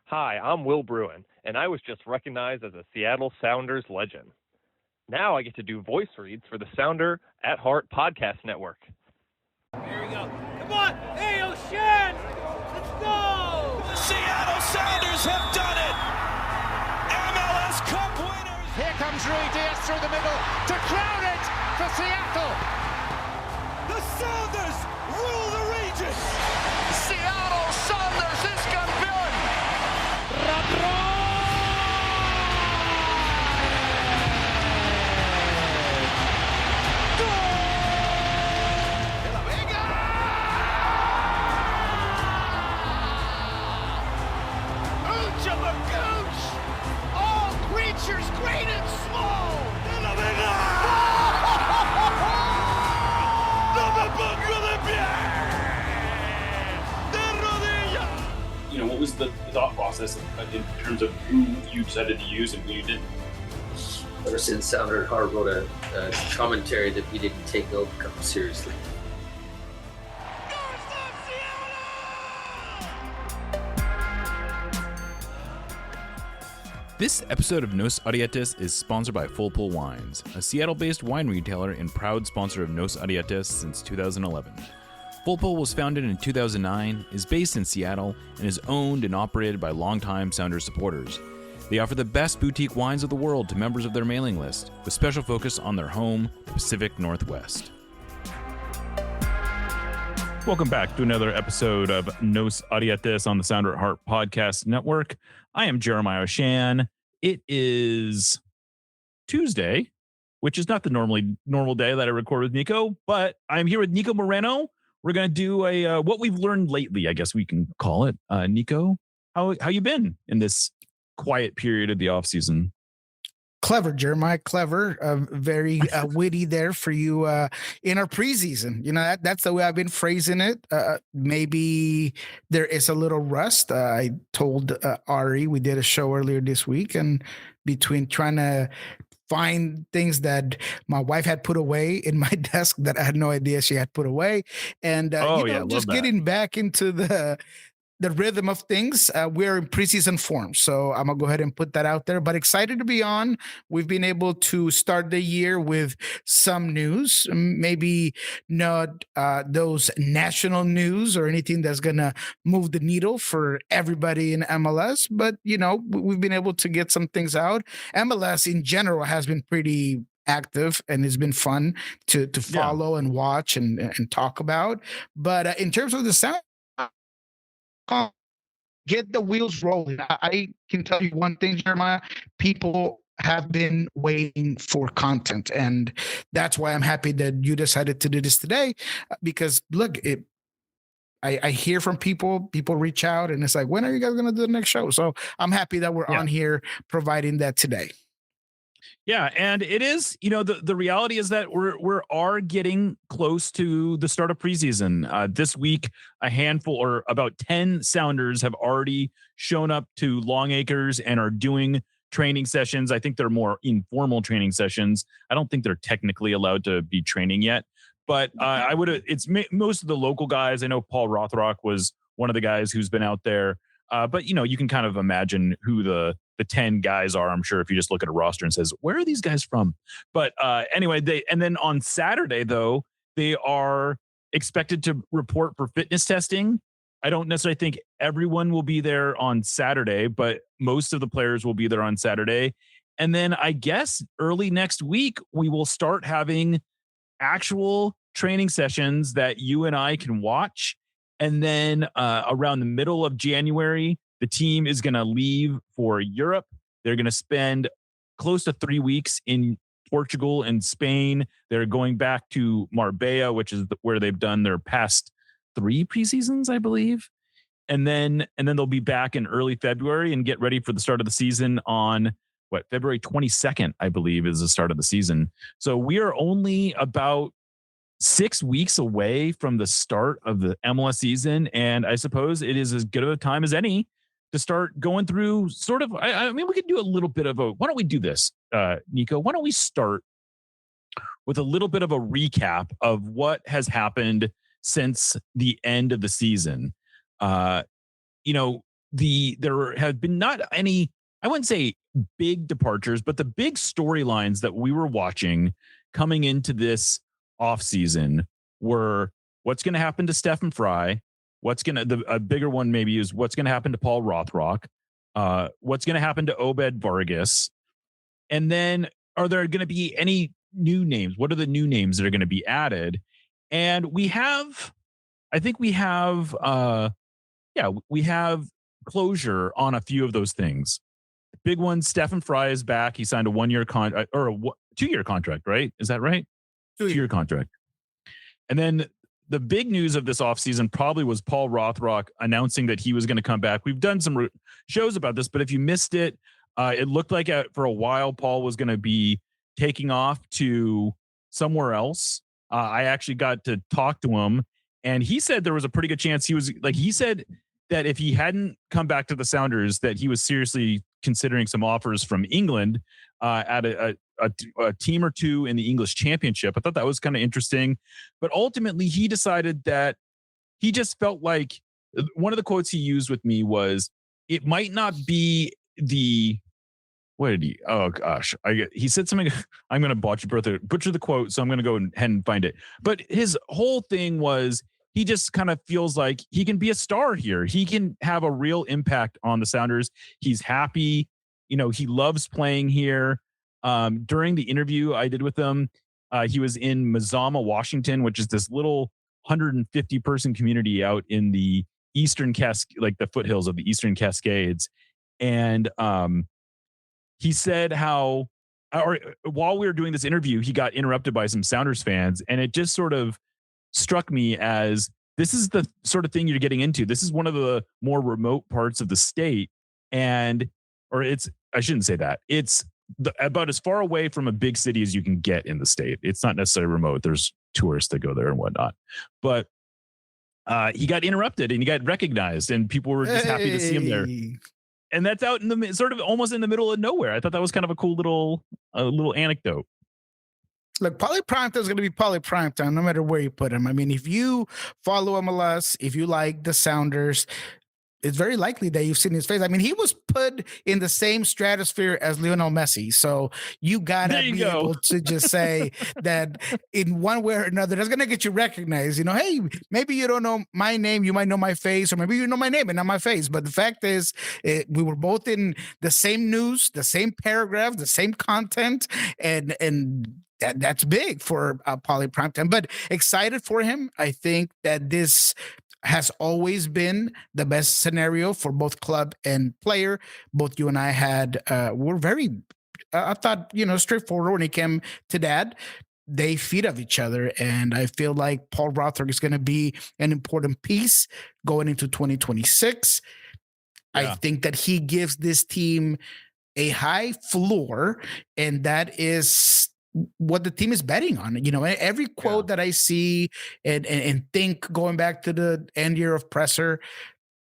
Hi, I'm Will Bruin, and I was just recognized as a Seattle Sounders legend. Now I get to do voice reads for the Sounder at Heart podcast network. Here we go. Come on! Hey, O'Shan! Let's go! The Seattle Sounders have done it! MLS Cup winners! Here comes Rui Diaz through the middle to crown it for Seattle! The Sounders rule the region! Seattle Sounders is campeón! All creatures great and small! You know, what was the thought process in terms of who you decided to use and who you didn't? Ever since Sounder at Heart wrote a commentary that we didn't take Old Cup seriously. This episode of Nos Arietes is sponsored by Full Pull Wines, a Seattle-based wine retailer and proud sponsor of Nos Arietes since 2011. Full Pull was founded in 2009, is based in Seattle, and is owned and operated by longtime Sounders supporters. They offer the best boutique wines of the world to members of their mailing list, with special focus on their home, the Pacific Northwest. Welcome back to another episode of Nos Arietes on the Sounder at Heart podcast network. I am Jeremiah O'Shan. It is Tuesday, which is not the normal day that I record with Niko, but I'm here with Niko Moreno. We're going to do a what we've learned lately, I guess we can call it. Niko, how you been in this quiet period of the offseason? Clever, Jeremiah. Clever. Very witty there for you in our preseason. You know, that's the way I've been phrasing it. Maybe there is a little rust. I told Ari, we did a show earlier this week, and between trying to find things that my wife had put away in my desk that I had no idea she had put away. And, just getting back into the rhythm of things. We're in preseason form, so I'm going to go ahead and put that out there. But excited to be on. We've been able to start the year with some news, maybe not those national news or anything that's going to move the needle for everybody in MLS. But, you know, we've been able to get some things out. MLS in general has been pretty active, and it's been fun to follow and watch and talk about. But in terms of the sound, get the wheels rolling. I can tell you one thing, Jeremiah. People have been waiting for content, and that's why I'm happy that you decided to do this today. Because look, I hear from people reach out, and it's like, when are you guys going to do the next show? So I'm happy that we're on here providing that today. Yeah, and it is, you know, the reality is that we're getting close to the start of preseason. This week, a handful or about 10 Sounders have already shown up to Longacres and are doing training sessions. I think they're more informal training sessions. I don't think they're technically allowed to be training yet, but it's most of the local guys. I know Paul Rothrock was one of the guys who's been out there, but you know, you can kind of imagine who the 10 guys are, I'm sure, if you just look at a roster and says, where are these guys from? But anyway, and then on Saturday, though, they are expected to report for fitness testing. I don't necessarily think everyone will be there on Saturday, but most of the players will be there on Saturday. And then I guess early next week, we will start having actual training sessions that you and I can watch. And then around the middle of January, the team is going to leave for Europe. They're going to spend close to 3 weeks in Portugal and Spain. They're going back to Marbella, which is where they've done their past 3 preseasons, I believe. And then they'll be back in early February and get ready for the start of the season on February 22nd, I believe, is the start of the season. So we are only about 6 weeks away from the start of the MLS season. And I suppose it is as good of a time as any to start going through sort of, I mean, we could do a little bit of why don't we do this, Niko? Why don't we start with a little bit of a recap of what has happened since the end of the season? there have been not any, I wouldn't say big departures, but the big storylines that we were watching coming into this offseason were what's going to happen to Stefan Frei. A bigger one maybe is what's going to happen to Paul Rothrock. What's going to happen to Obed Vargas. And then are there going to be any new names? What are the new names that are going to be added? And we have closure on a few of those things. Big one, Stefan Frei is back. He signed a 1-year contract or a 2-year contract, right? Is that right? 2-year contract. And then the big news of this offseason probably was Paul Rothrock announcing that he was going to come back. We've done some shows about this, but if you missed it, it looked like for a while Paul was going to be taking off to somewhere else. I actually got to talk to him, and he said there was a pretty good chance he said that if he hadn't come back to the Sounders, that he was seriously considering some offers from England at a team or two in the English Championship. I thought that was kind of interesting, but ultimately he decided that he just felt like one of the quotes he used with me was, it might not be the, what did he, oh gosh, he said something, I'm going to butcher the quote, so I'm going to go ahead and find it. But his whole thing was, he just kind of feels like he can be a star here. He can have a real impact on the Sounders. He's happy. He loves playing here. During the interview I did with him, he was in Mazama, Washington, which is this little 150 person community out in the eastern the foothills of the Eastern Cascades. And he said while we were doing this interview, he got interrupted by some Sounders fans, and it just sort of struck me as, this is the sort of thing you're getting into. This is one of the more remote parts of the state. I shouldn't say that. It's about as far away from a big city as you can get in the state. It's not necessarily remote. There's tourists that go there and whatnot, but he got interrupted and he got recognized, and people were just happy to see him there. And that's out in the sort of almost in the middle of nowhere. I thought that was kind of a cool little anecdote. Look, Pauly Primetime is going to be Pauly Primetime no matter where you put him. I mean, if you follow MLS, if you like the Sounders, it's very likely that you've seen his face. I mean, he was put in the same stratosphere as Lionel Messi. So you got to be able to just say that in one way or another, that's going to get you recognized. Hey, maybe you don't know my name, you might know my face, or maybe you know my name and not my face. But the fact is, we were both in the same news, the same paragraph, the same content, and that's big for Pauly Primetime, but excited for him. I think that this has always been the best scenario for both club and player. Both you and I were very, I thought, straightforward when it came to that. They feed off each other, and I feel like Paul Rothrock is going to be an important piece going into 2026. Yeah. I think that he gives this team a high floor, and that is what the team is betting on. Every quote that I see and think, going back to the end year of presser,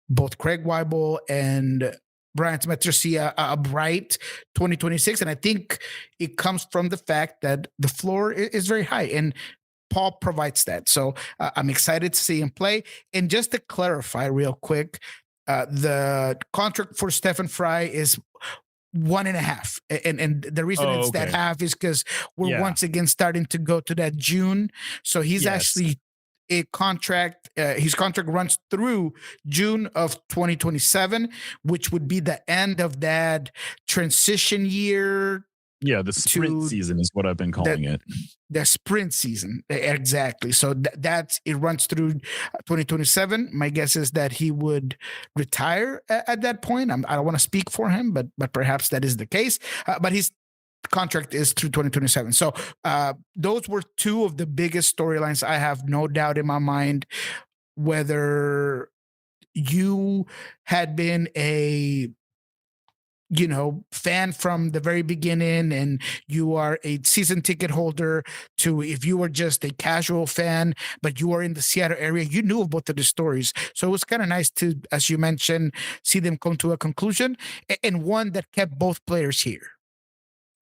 both Craig Weibel and Brian Smetzer see a bright 2026. And I think it comes from the fact that the floor is very high, and Paul provides that. So I'm excited to see him play. And just to clarify real quick, the contract for Stefan Frei is 1.5, and the reason it's that half is because we're once again starting to go to that June. So he's actually a contract. His contract runs through June of 2027, which would be the end of that transition year. Yeah, the sprint season is what I've been calling it. The sprint season, exactly. So that's it runs through 2027. My guess is that he would retire at that point. I don't want to speak for him, but perhaps that is the case. But his contract is through 2027. So those were two of the biggest storylines. I have no doubt in my mind whether you had been a fan from the very beginning and you are a season ticket holder, to if you were just a casual fan, but you are in the Seattle area, you knew of both of the stories. So it was kind of nice to, as you mentioned, see them come to a conclusion, and one that kept both players here.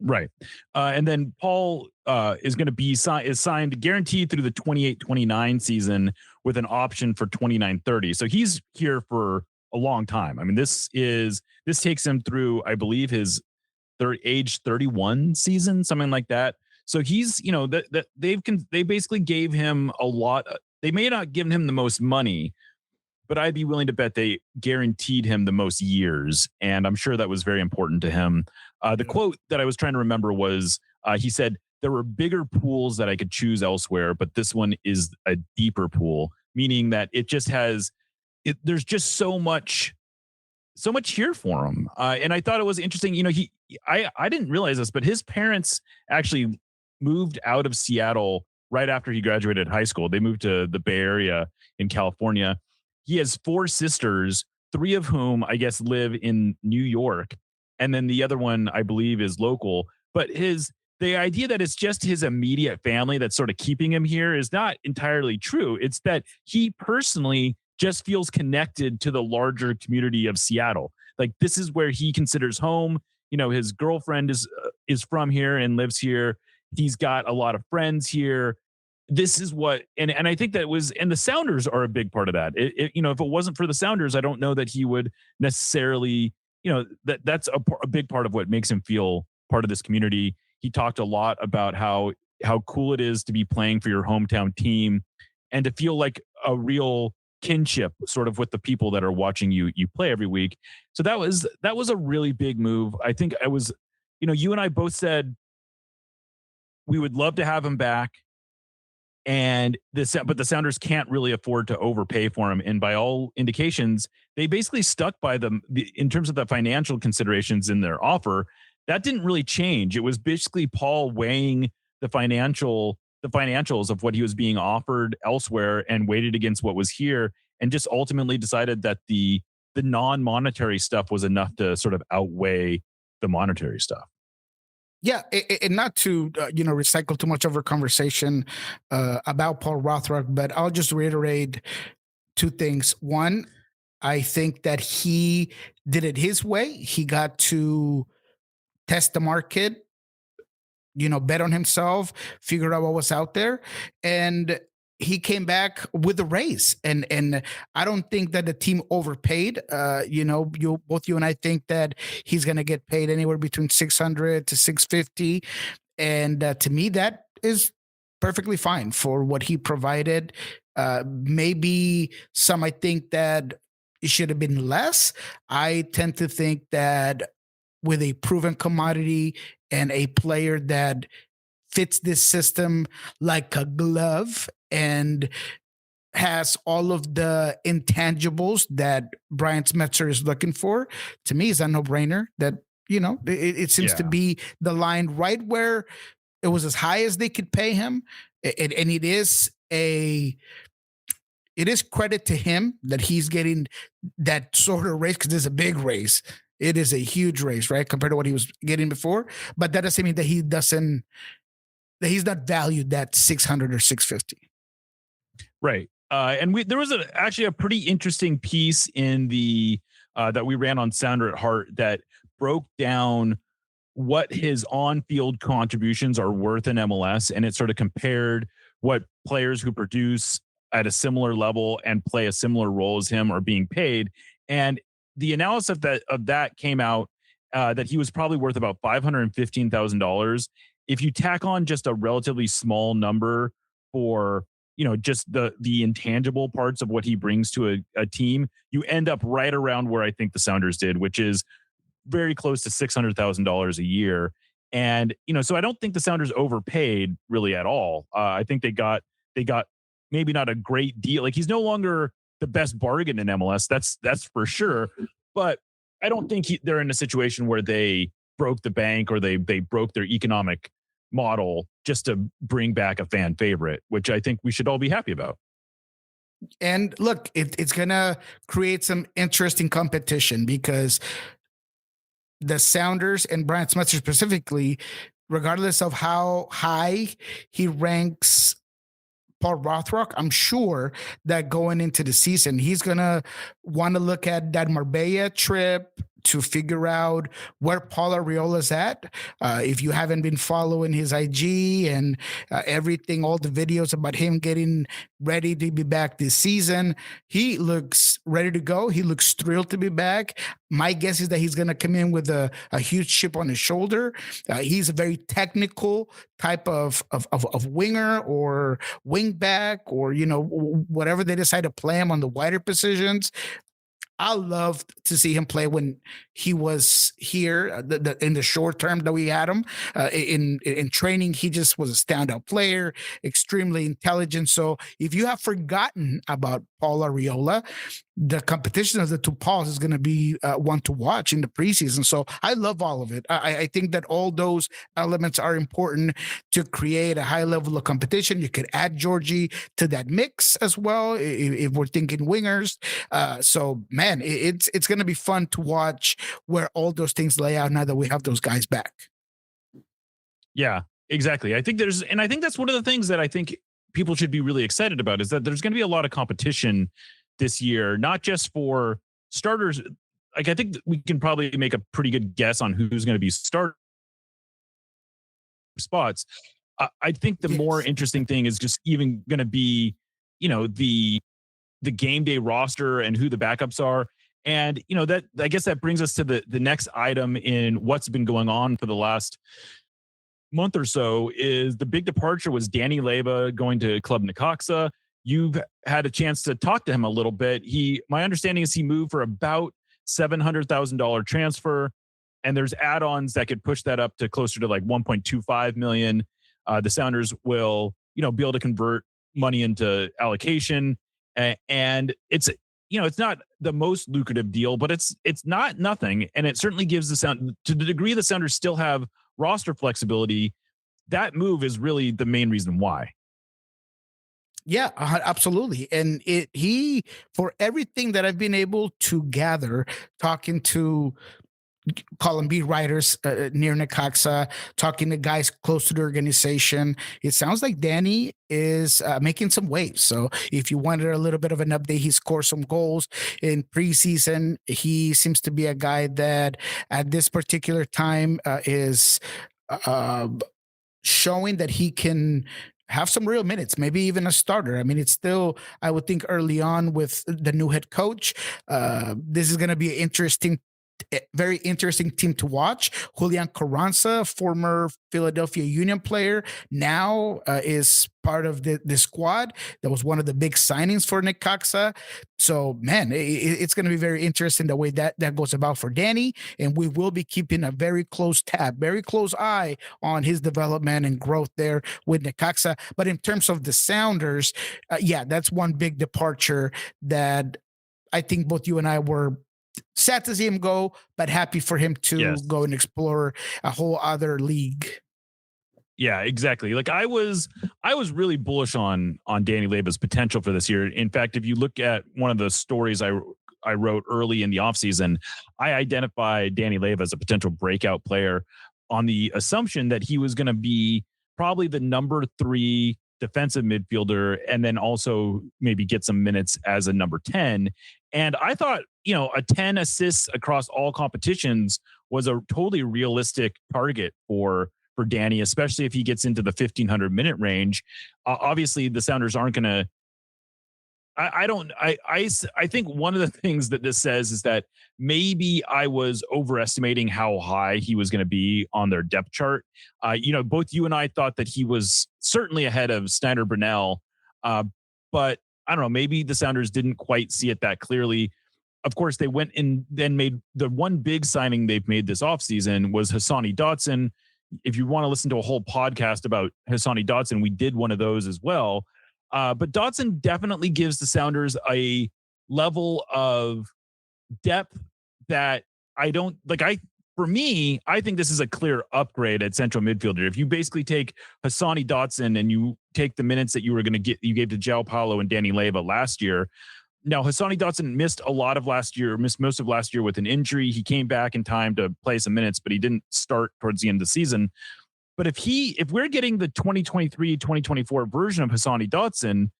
Right. And then Paul is going to be signed guaranteed through the 28-29 season with an option for 29-30. So he's here for a long time. I mean, this takes him through, I believe, his age 31 season, something like that. So he's, that they basically gave him a lot. They may not give him the most money, but I'd be willing to bet they guaranteed him the most years. And I'm sure that was very important to him. The quote that I was trying to remember was, he said, "There were bigger pools that I could choose elsewhere, but this one is a deeper pool," meaning that it just has, there's just so much here for him. And I thought it was interesting. I didn't realize this, but his parents actually moved out of Seattle right after he graduated high school. They moved to the Bay Area in California. He has 4 sisters, 3 of whom I guess live in New York. And then the other one, I believe, is local. But the idea that it's just his immediate family that's sort of keeping him here is not entirely true. It's that he personally just feels connected to the larger community of Seattle. Like, this is where he considers home. His girlfriend is from here and lives here. He's got a lot of friends here. This is what, and I think that and the Sounders are a big part of that. If it wasn't for the Sounders, I don't know that he would necessarily, that's a big part of what makes him feel part of this community. He talked a lot about how cool it is to be playing for your hometown team and to feel like a real kinship sort of with the people that are watching you play every week. So that was a really big move. I think you and I both said we would love to have him back, but the Sounders can't really afford to overpay for him. And by all indications, they basically stuck by them in terms of the financial considerations in their offer. That didn't really change. It was basically Paul weighing the financials of what he was being offered elsewhere and weighted against what was here, and just ultimately decided that the non-monetary stuff was enough to sort of outweigh the monetary stuff. Yeah, and not to recycle too much of our conversation about Paul Rothrock, but I'll just reiterate 2 things. One, I think that he did it his way. He got to test the market, bet on himself, figure out what was out there, and he came back with a raise. And I don't think that the team overpaid. Both you and I think that he's going to get paid anywhere between $600 to $650, and to me that is perfectly fine for what he provided. Maybe some might think that it should have been less. I tend to think that with a proven commodity and a player that fits this system like a glove and has all of the intangibles that Brian Smetzer is looking for, to me is a no-brainer. That it seems to be the line right where it was as high as they could pay him, and it is credit to him that he's getting that sort of raise, because it's a big raise. It is a huge raise, right, compared to what he was getting before. But that doesn't mean that he's not valued that $600 or $650. Right. And there was actually a pretty interesting piece in the that we ran on Sounder at Heart that broke down what his on-field contributions are worth in MLS, and it sort of compared what players who produce at a similar level and play a similar role as him are being paid. And the analysis of that came out that he was probably worth about $515,000. If you tack on just a relatively small number for just the intangible parts of what he brings to a team, you end up right around where I think the Sounders did, which is very close to $600,000 a year. And so I don't think the Sounders overpaid really at all. I think they got maybe not a great deal. Like, he's no longer the best bargain in MLS. That's for sure. But I don't think they're in a situation where they broke the bank or they broke their economic model just to bring back a fan favorite, which I think we should all be happy about. And look, it's going to create some interesting competition, because the Sounders and Brian Smetzer specifically, regardless of how high he ranks Paul Rothrock, I'm sure that going into the season, he's going to want to look at that Marbella trip to figure out where Paul Arriola's at. If you haven't been following his IG and everything, all the videos about him getting ready to be back this season, he looks ready to go. He looks thrilled to be back. My guess is that he's going to come in with a huge chip on his shoulder. He's a very technical type of winger or wing back, or, you know, whatever they decide to play him on the wider positions. I loved to see him play when he was here in the short term that we had him in training. He just was a standout player, extremely intelligent. So if you have forgotten about Paul Arriola, the competition of the two Pauls is going to be one to watch in the preseason. So I love all of it. I think that all those elements are important to create a high level of competition. You could add Georgie to that mix as well if we're thinking wingers. So man, it's going to be fun to watch where all those things lay out now that we have those guys back. Yeah, exactly. I think that's one of the things that I think people should be really excited about, is that there's going to be a lot of competition this year, not just for starters. Like, I think we can probably make a pretty good guess on who's going to be start spots. I think the more interesting thing is just even going to be, you know, the game day roster and who the backups are. And, you know, that, I guess that brings us to the next item in what's been going on for the last month or so. Is the big departure was Danny Leyva going to Club Necaxa. You've had a chance to talk to him a little bit. My understanding is he moved for about $700,000 transfer, and there's add-ons that could push that up to closer to like 1.25 million. The Sounders will, you know, be able to convert money into allocation, and it's, you know, it's not the most lucrative deal, but it's not nothing, and it certainly gives the Sound, to the degree the Sounders still have roster flexibility. That move is really the main reason why. Yeah, absolutely. And he, for everything that I've been able to gather, talking to column beat writers near Necaxa, talking to guys close to the organization, it sounds like Danny is making some waves. So if you wanted a little bit of an update, he scored some goals in preseason. He seems to be a guy that at this particular time is showing that he can have some real minutes, maybe even a starter. I mean, it's still, I would think, early on with the new head coach. This is going to be an very interesting team to watch. Julian Carranza, former Philadelphia Union player, now is part of the squad. That was one of the big signings for Necaxa. So, man, it's going to be very interesting the way that goes about for Danny. And we will be keeping a very close eye on his development and growth there with Necaxa. But in terms of the Sounders, yeah, that's one big departure that I think both you and I were sad to see him go, but happy for him to go and explore a whole other league. Yeah, exactly. Like I was really bullish on Danny Leyva's potential for this year. In fact, if you look at one of the stories I wrote early in the offseason, I identified Danny Leyva as a potential breakout player on the assumption that he was going to be probably the number 3 defensive midfielder, and then also maybe get some minutes as a number 10. And I thought, you know, a 10 assists across all competitions was a totally realistic target for Danny, especially if he gets into the 1,500 minute range. Obviously, the Sounders aren't going to. I think one of the things that this says is that maybe I was overestimating how high he was going to be on their depth chart. You know, both you and I thought that he was certainly ahead of Snyder Brunell, but I don't know, maybe the Sounders didn't quite see it that clearly. Of course, they went and then made the one big signing they've made this offseason was Hassani Dotson. If you want to listen to a whole podcast about Hassani Dotson, we did one of those as well. But Dotson definitely gives the Sounders a level of depth that for me, I think this is a clear upgrade at central midfielder. If you basically take Hassani Dotson and you take the minutes that you were going to get, you gave to João Paulo and Danny Leyva last year. Now, Hassani Dotson missed most of last year with an injury. He came back in time to play some minutes, but he didn't start towards the end of the season. But if we're getting the 2023-2024 version of Hassani Dotson,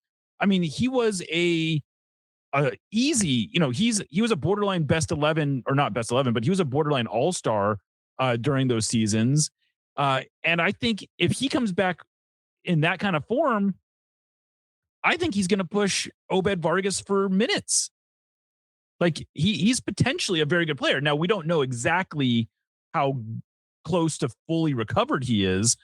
I mean, he was a easy, he was a borderline best 11, or not best 11, but he was a borderline all-star during those seasons. And I think if he comes back in that kind of form, I think he's going to push Obed Vargas for minutes. Like he's potentially a very good player. Now, we don't know exactly how close to fully recovered he is,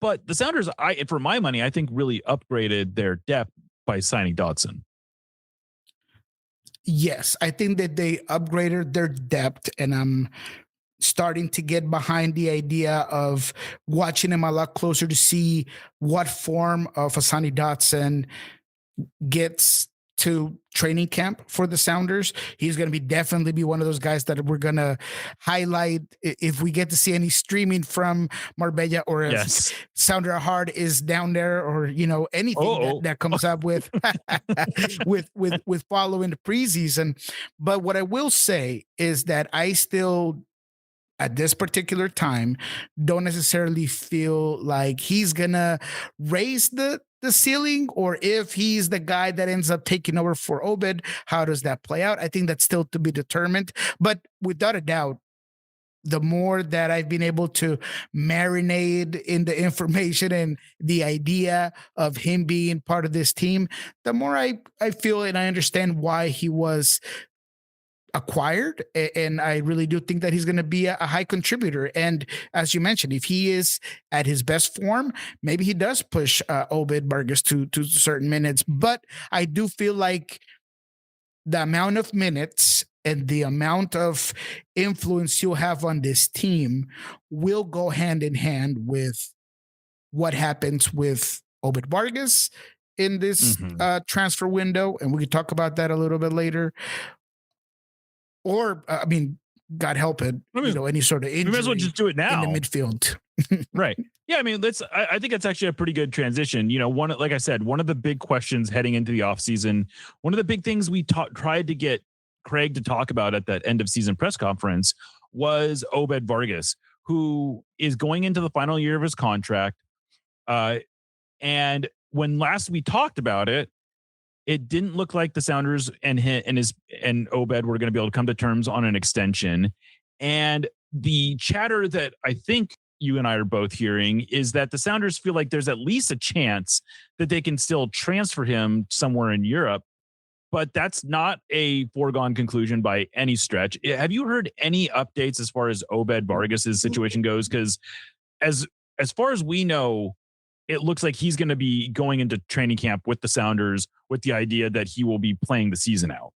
but the Sounders, for my money, I think really upgraded their depth by signing Dotson. Yes, I think that they upgraded their depth, and I'm starting to get behind the idea of watching him a lot closer to see what form of Hassani Dotson gets to training camp for the Sounders. He's going to definitely be one of those guys that we're going to highlight if we get to see any streaming from Marbella, or if Sounder Hard is down there, or anything that comes up with with following the preseason. But what I will say is that I still, at this particular time, don't necessarily feel like he's gonna raise the ceiling, or if he's the guy that ends up taking over for Obed. How does that play out? I think that's still to be determined. But without a doubt, the more that I've been able to marinate in the information and the idea of him being part of this team, the more I feel and I understand why he was acquired, and I really do think that he's going to be a high contributor. And as you mentioned, if he is at his best form, maybe he does push Obed Vargas to certain minutes. But I do feel like the amount of minutes and the amount of influence you'll have on this team will go hand in hand with what happens with Obed Vargas in this transfer window, and we can talk about that a little bit later. Or, God help it, any sort of injury. We might as well just do it now in the midfield. Right. Yeah. I think it's actually a pretty good transition. Like I said, one of the big questions heading into the offseason, one of the big things we tried to get Craig to talk about at that end of season press conference was Obed Vargas, who is going into the final year of his contract. And when last we talked about it, it didn't look like the Sounders and Obed were going to be able to come to terms on an extension. And the chatter that I think you and I are both hearing is that the Sounders feel like there's at least a chance that they can still transfer him somewhere in Europe, but that's not a foregone conclusion by any stretch. Have you heard any updates as far as Obed Vargas's situation goes? Because as far as we know, it looks like he's going to be going into training camp with the Sounders with the idea that he will be playing the season out.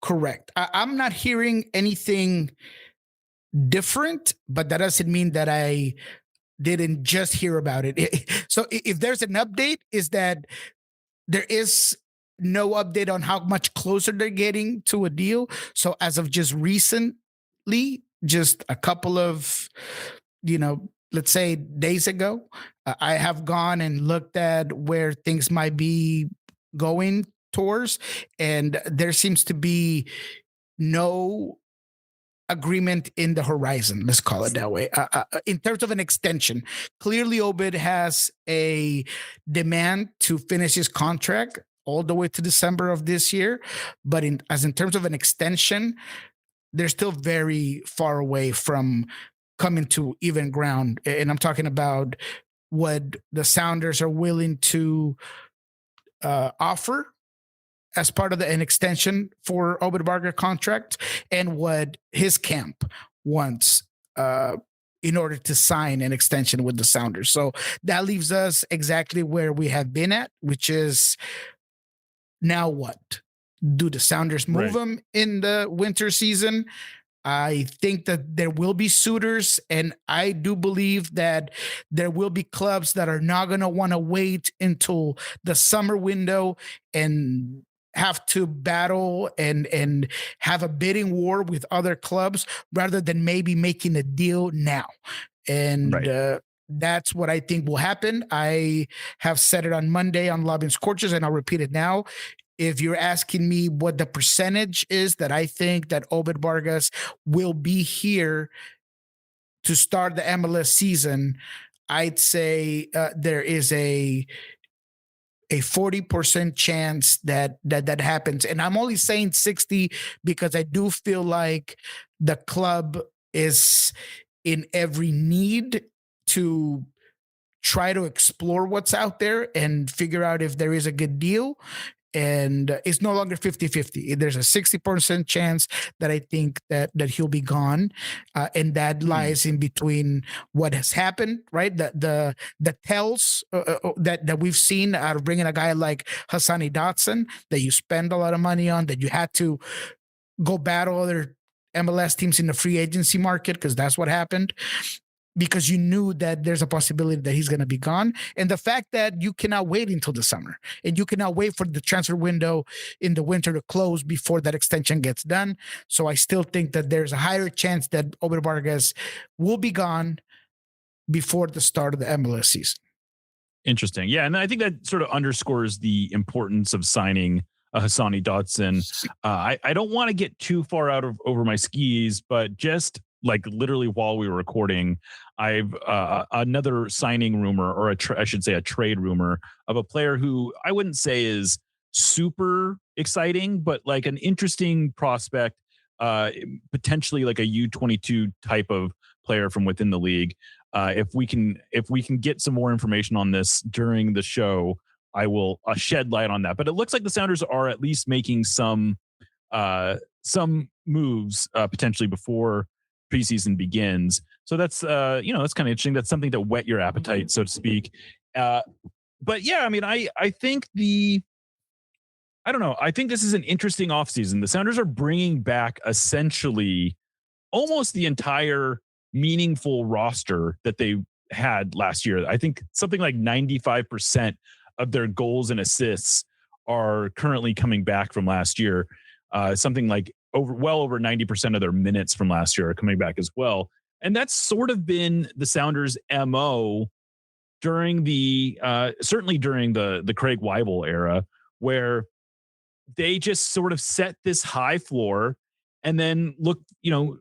Correct. I'm not hearing anything different, but that doesn't mean that I didn't just hear about it. So if there's an update, is that there is no update on how much closer they're getting to a deal. So as of just recently, just a couple of, let's say days ago, I have gone and looked at where things might be going towards, and there seems to be no agreement in the horizon. Let's call it that way. In terms of an extension, clearly Obed has a demand to finish his contract all the way to December of this year. But in terms of an extension, they're still very far away from coming to even ground. And I'm talking about what the Sounders are willing to offer as part of an extension for Obed Vargas contract, and what his camp wants in order to sign an extension with the Sounders. So that leaves us exactly where we have been at, which is now what? Do the Sounders move him in the winter season? I think that there will be suitors, and I do believe that there will be clubs that are not going to want to wait until the summer window and have to battle and have a bidding war with other clubs rather than maybe making a deal now. And that's what I think will happen. I have said it on Monday on Lobbying Scorches, and I'll repeat it now. If you're asking me what the percentage is that I think that Obed Vargas will be here to start the MLS season, I'd say there is a a 40% chance that happens. And I'm only saying 60 because I do feel like the club is in every need to try to explore what's out there and figure out if there is a good deal. And it's no longer 50-50. There's a 60% chance that I think that he'll be gone. And that lies in between what has happened, right? The tells that we've seen out of bringing a guy like Hassani Dotson that you spend a lot of money on, that you had to go battle other MLS teams in the free agency market because that's what happened, because you knew that there's a possibility that he's going to be gone. And the fact that you cannot wait until the summer and you cannot wait for the transfer window in the winter to close before that extension gets done. So I still think that there's a higher chance that Obed Vargas will be gone before the start of the MLS season. Interesting. Yeah. And I think that sort of underscores the importance of signing Hassani Dotson. I don't want to get too far over my skis, but just like literally while we were recording, I've another signing rumor, or I should say a trade rumor of a player who I wouldn't say is super exciting, but like an interesting prospect, potentially like a U22 type of player from within the league. If we can get some more information on this during the show, I will shed light on that. But it looks like the Sounders are at least making some moves potentially before preseason begins. So that's that's kind of interesting. That's something to whet your appetite, so to speak. But yeah, I mean, I think I think this is an interesting offseason. The Sounders are bringing back essentially almost the entire meaningful roster that they had last year. I think something like 95% of their goals and assists are currently coming back from last year. Something like well over 90% of their minutes from last year are coming back as well. And that's sort of been the Sounders' MO during certainly during the Craig Weibel era, where they just sort of set this high floor and then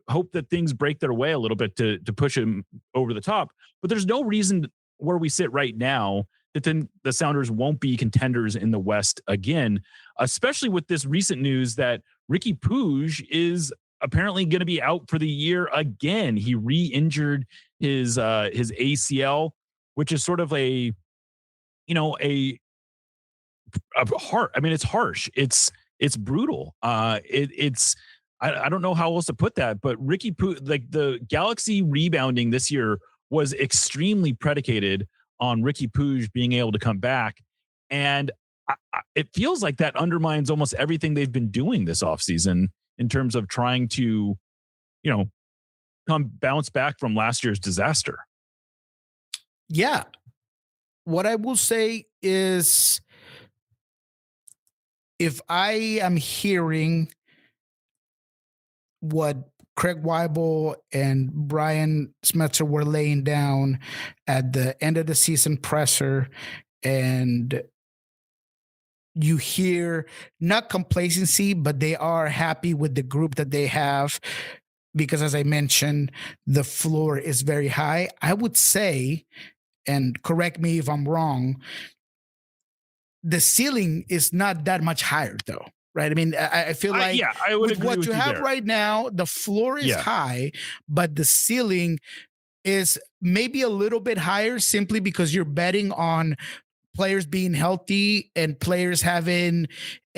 hope that things break their way a little bit to push them over the top. But there's no reason where we sit right now that then the Sounders won't be contenders in the West again, especially with this recent news that Riqui Puig is apparently going to be out for the year again. He re-injured his ACL, which is sort of a heart. I mean, it's harsh. It's brutal. I don't know how else to put that, but Riqui Puig, like the Galaxy rebounding this year was extremely predicated on Riqui Puig being able to come back. And it feels like that undermines almost everything they've been doing this offseason in terms of trying to, bounce back from last year's disaster. Yeah. What I will say is, if I am hearing what Craig Weibel and Brian Smetzer were laying down at the end of the season presser, and you hear not complacency, but they are happy with the group that they have, because as I mentioned, the floor is very high. I would say, and correct me if I'm wrong, the ceiling is not that much higher though. Right. I mean, I feel like I would with agree what with you have there. right now, the floor is high, but the ceiling is maybe a little bit higher simply because you're betting on players being healthy and players having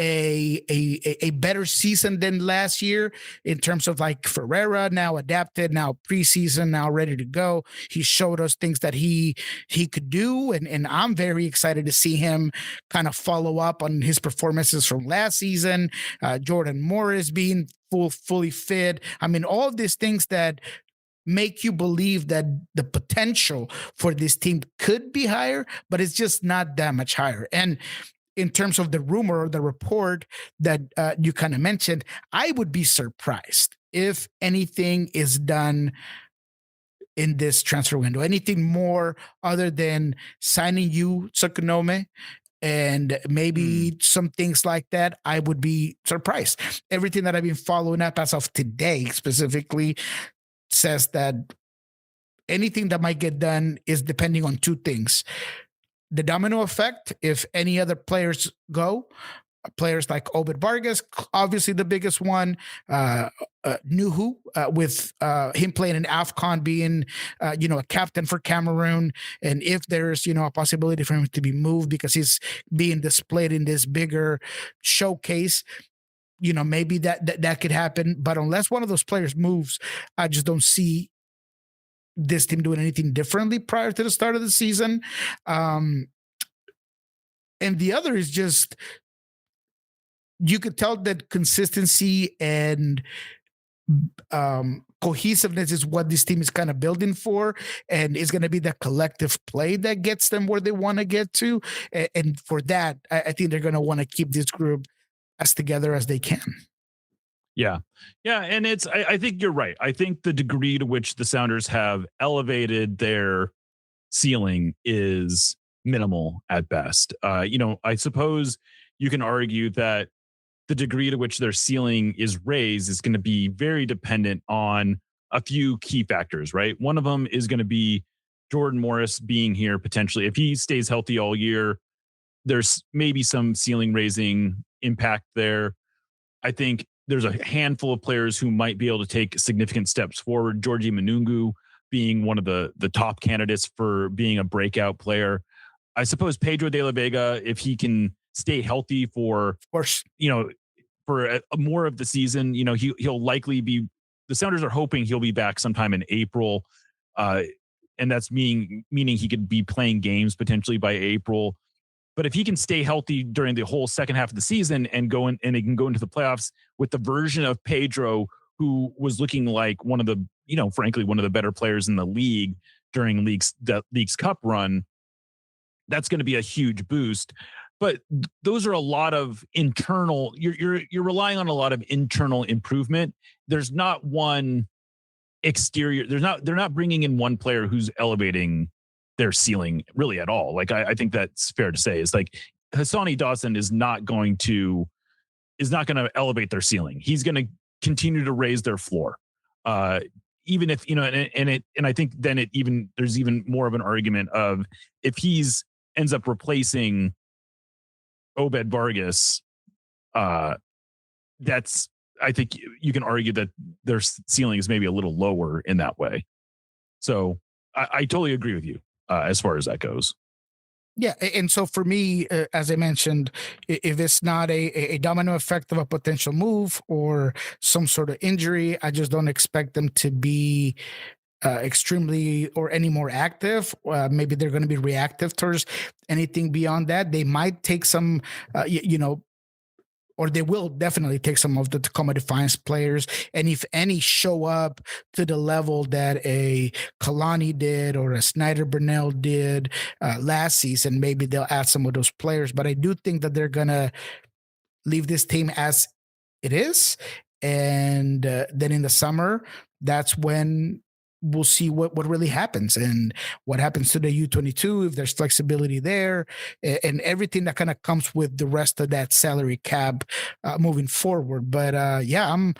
a better season than last year in terms of like Ferreira now adapted, now preseason, now ready to go. He showed us things that he could do. And I'm very excited to see him kind of follow up on his performances from last season. Jordan Morris being fully fit. I mean, all of these things that make you believe that the potential for this team could be higher, but it's just not that much higher. And in terms of the rumor or the report that you kind of mentioned, I would be surprised if anything is done in this transfer window, anything more other than signing you, Tsukunome, and maybe some things like that. I would be surprised. Everything that I've been following up as of today specifically says that anything that might get done is depending on two things: the domino effect, if any other players go, players like Obed Vargas, obviously the biggest one, Nuhu, with him playing in AFCON, being, a captain for Cameroon. And if there's, a possibility for him to be moved because he's being displayed in this bigger showcase, maybe that could happen. But unless one of those players moves, I just don't see this team doing anything differently prior to the start of the season. And the other is just, you could tell that consistency and cohesiveness is what this team is kind of building for, and it's going to be the collective play that gets them where they want to get to. And for that, I think they're going to want to keep this group as together as they can. Yeah. And I think you're right. I think the degree to which the Sounders have elevated their ceiling is minimal at best. I suppose you can argue that the degree to which their ceiling is raised is going to be very dependent on a few key factors, right? One of them is going to be Jordan Morris being here potentially. If he stays healthy all year, there's maybe some ceiling raising impact there. I think there's a handful of players who might be able to take significant steps forward. Georgie Manungu being one of the top candidates for being a breakout player. I suppose Pedro de la Vega, if he can stay healthy for, of course, for more of the season, he'll likely be, the Sounders are hoping he'll be back sometime in April. And that's meaning he could be playing games potentially by April. But if he can stay healthy during the whole second half of the season and they can go into the playoffs with the version of Pedro who was looking like one of the, frankly, one of the better players in the league during the League's Cup run, that's going to be a huge boost. But those are a lot of internal, you're relying on a lot of internal improvement. There's not one exterior, they're not bringing in one player who's elevating their ceiling really at all. Like I think that's fair to say. It's like Hassani Dotson is not going to elevate their ceiling. He's going to continue to raise their floor. Even if, and I think then there's even more of an argument of if ends up replacing Obed Vargas, I think you can argue that their ceiling is maybe a little lower in that way. So I totally agree with you as far as that goes. Yeah. And so for me, as I mentioned, if it's not a domino effect of a potential move or some sort of injury, I just don't expect them to be extremely or any more active. Maybe they're going to be reactive towards anything beyond that. They might take some, or they will definitely take some of the Tacoma Defiance players. And if any show up to the level that a Kalani did or a Snyder Burnell did last season, maybe they'll add some of those players. But I do think that they're going to leave this team as it is. And then in the summer, that's when we'll see what really happens and what happens to the U22, if there's flexibility there, and everything that kind of comes with the rest of that salary cap moving forward. But I'm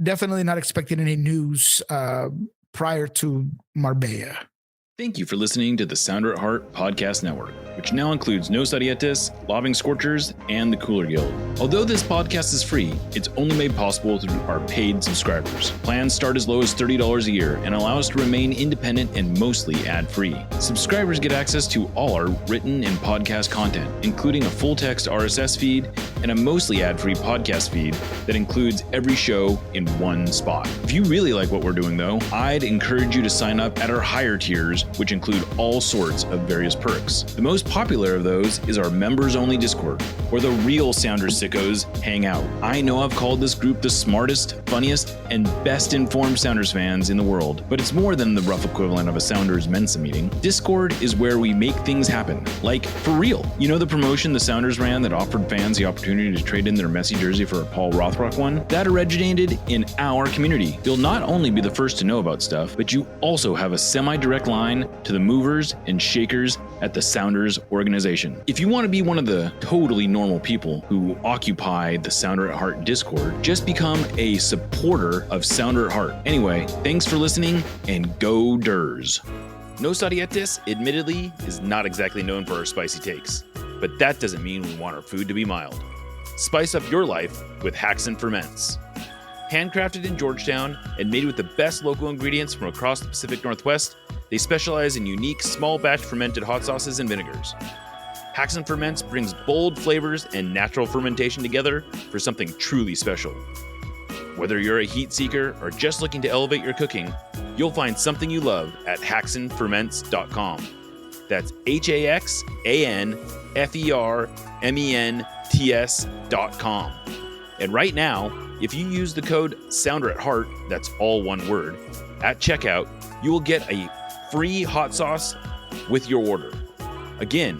definitely not expecting any news prior to Marbella. Thank you for listening to the Sounder at Heart Podcast Network, which now includes No Sadietis, Lobbing Scorchers, and the Cooler Guild. Although this podcast is free, it's only made possible through our paid subscribers. Plans start as low as $30 a year and allow us to remain independent and mostly ad-free. Subscribers get access to all our written and podcast content, including a full-text RSS feed and a mostly ad-free podcast feed that includes every show in one spot. If you really like what we're doing, though, I'd encourage you to sign up at our higher tiers, which include all sorts of various perks. The most popular of those is our members-only Discord, where the real Sounders sickos hang out. I know I've called this group the smartest, funniest, and best-informed Sounders fans in the world, but it's more than the rough equivalent of a Sounders Mensa meeting. Discord is where we make things happen, like for real. You know the promotion the Sounders ran that offered fans the opportunity to trade in their Messi jersey for a Paul Rothrock one? That originated in our community. You'll not only be the first to know about stuff, but you also have a semi-direct line to the movers and shakers at the Sounders organization. If you want to be one of the totally normal people who occupy the Sounder at Heart Discord, just become a supporter of Sounder at Heart. Anyway, thanks for listening and go Durs. Nos Arietes, admittedly, is not exactly known for our spicy takes, but that doesn't mean we want our food to be mild. Spice up your life with Haxan Ferments. Handcrafted in Georgetown and made with the best local ingredients from across the Pacific Northwest, they specialize in unique small batch fermented hot sauces and vinegars. Haxan Ferments brings bold flavors and natural fermentation together for something truly special. Whether you're a heat seeker or just looking to elevate your cooking, you'll find something you love at haxanferments.com. That's HAXANFERMENTS.com. And right now, if you use the code SOUNDER@HEART, that's all one word, at checkout, you will get a free hot sauce with your order. Again,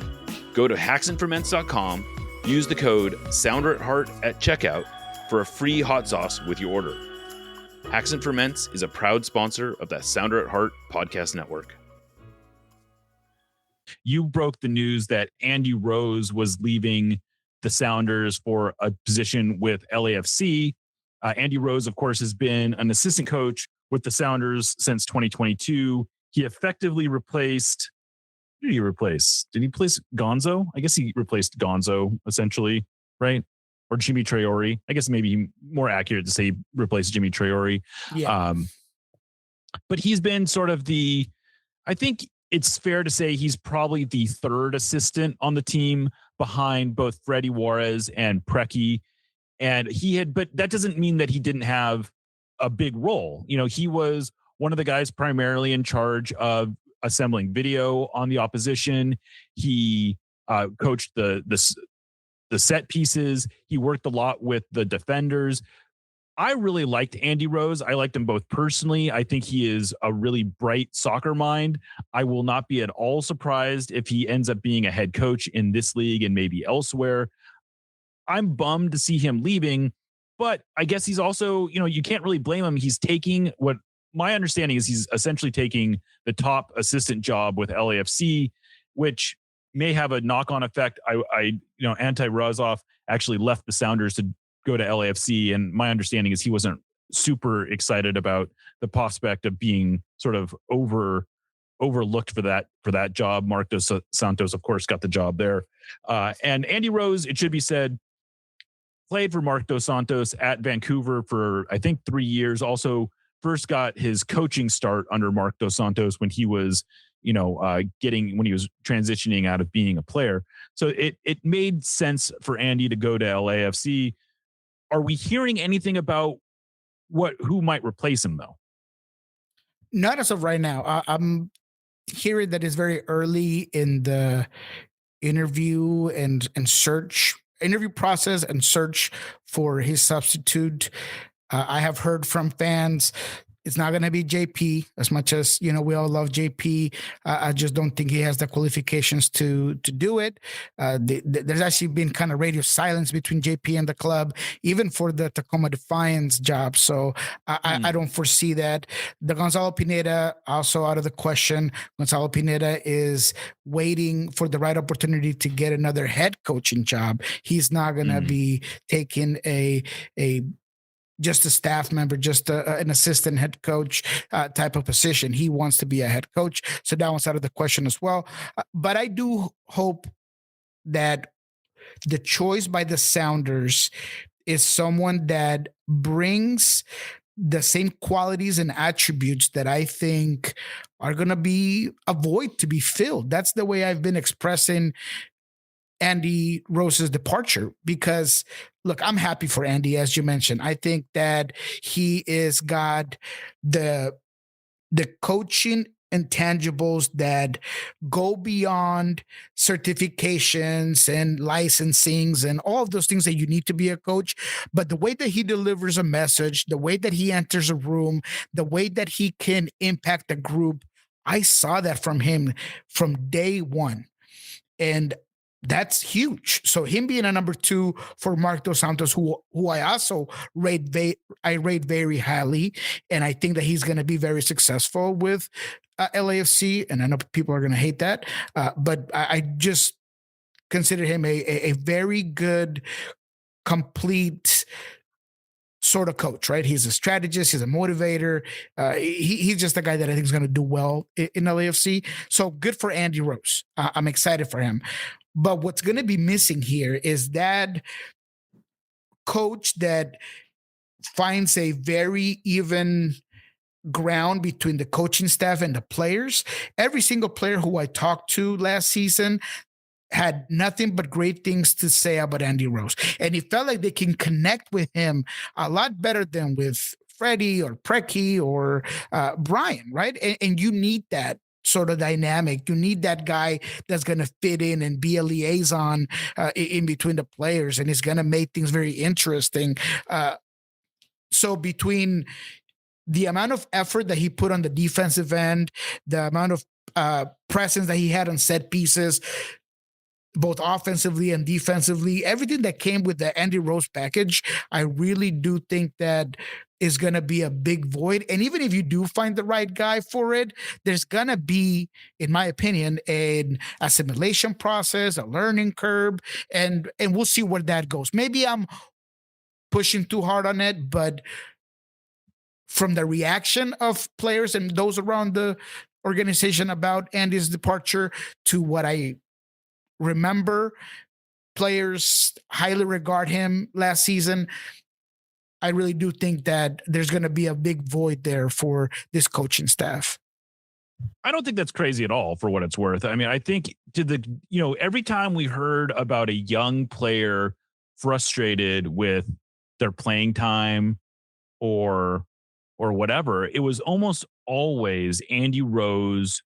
go to haxanferments.com, use the code SOUNDER@HEART at checkout for a free hot sauce with your order. Haxan Ferments is a proud sponsor of the Sounder at Heart podcast network. You broke the news that Andy Rose was leaving the Sounders for a position with LAFC. Andy Rose, of course, has been an assistant coach with the Sounders since 2022. He effectively replaced, who did he replace? Did he replace Gonzo? I guess he replaced Gonzo, essentially, right? Or Jimmy Traore. I guess maybe more accurate to say he replaced Jimmy Traore. Yeah. But he's been sort of I think it's fair to say he's probably the third assistant on the team behind both Freddie Juarez and Preki. But that doesn't mean that he didn't have a big role. You know, he was one of the guys primarily in charge of assembling video on the opposition. He coached the set pieces. He worked a lot with the defenders. I really liked Andy Rose. I liked him both personally. I think he is a really bright soccer mind. I will not be at all surprised if he ends up being a head coach in this league and maybe elsewhere. I'm bummed to see him leaving, but I guess he's also, you can't really blame him. He's taking what my understanding is he's essentially taking the top assistant job with LAFC, which may have a knock-on effect. Ante Razov actually left the Sounders to go to LAFC, and my understanding is he wasn't super excited about the prospect of being sort of overlooked for that job. Mark Dos Santos, of course, got the job there. And Andy Rose, it should be said, played for Mark Dos Santos at Vancouver for, I think, 3 years. Also, first got his coaching start under Mark Dos Santos when he was, when he was transitioning out of being a player. So it made sense for Andy to go to LAFC. Are we hearing anything about who might replace him, though? Not as of right now. I'm hearing that it's very early in the interview interview process and search for his substitute. I have heard from fans it's not going to be JP as much as, we all love JP. I just don't think he has the qualifications to do it. There's actually been kind of radio silence between JP and the club, even for the Tacoma Defiance job. So I don't foresee that. The Gonzalo Pineda, also out of the question. Gonzalo Pineda is waiting for the right opportunity to get another head coaching job. He's not going to be taking just a staff member, just an assistant head coach type of position. He wants to be a head coach. So that one's out of the question as well. But I do hope that the choice by the Sounders is someone that brings the same qualities and attributes that I think are going to be a void to be filled. That's the way I've been expressing Andy Rose's departure, because look, I'm happy for Andy, as you mentioned. I think that he is got the coaching intangibles that go beyond certifications and licensings and all of those things that you need to be a coach. But the way that he delivers a message, the way that he enters a room, the way that he can impact a group, I saw that from him from day one. And that's huge. So him being a number two for Mark Dos Santos, who I also rate very highly, and I think that he's going to be very successful with LAFC. And I know people are going to hate that, but I just consider him a very good, complete sort of coach, right? He's a strategist, he's a motivator. He's just a guy that I think is going to do well in LAFC. So good for Andy Rose. I'm excited for him. But what's going to be missing here is that coach that finds a very even ground between the coaching staff and the players. Every single player who I talked to last season had nothing but great things to say about Andy Rose. And it felt like they can connect with him a lot better than with Freddie or Preki or Brian, right? And you need that sort of dynamic. You need that guy that's going to fit in and be a liaison in between the players, and is going to make things very interesting. So between the amount of effort that he put on the defensive end, the amount of presence that he had on set pieces, both offensively and defensively, everything that came with the Andy Rose package, I really do think that is going to be a big void. And even if you do find the right guy for it, there's going to be, in my opinion, an assimilation process, a learning curve, and we'll see where that goes. Maybe I'm pushing too hard on it, but from the reaction of players and those around the organization about Andy's departure to what I remember, players highly regard him last season. I really do think that there's going to be a big void there for this coaching staff. I don't think that's crazy at all, for what it's worth. I mean, I think every time we heard about a young player frustrated with their playing time or whatever, it was almost always Andy Rose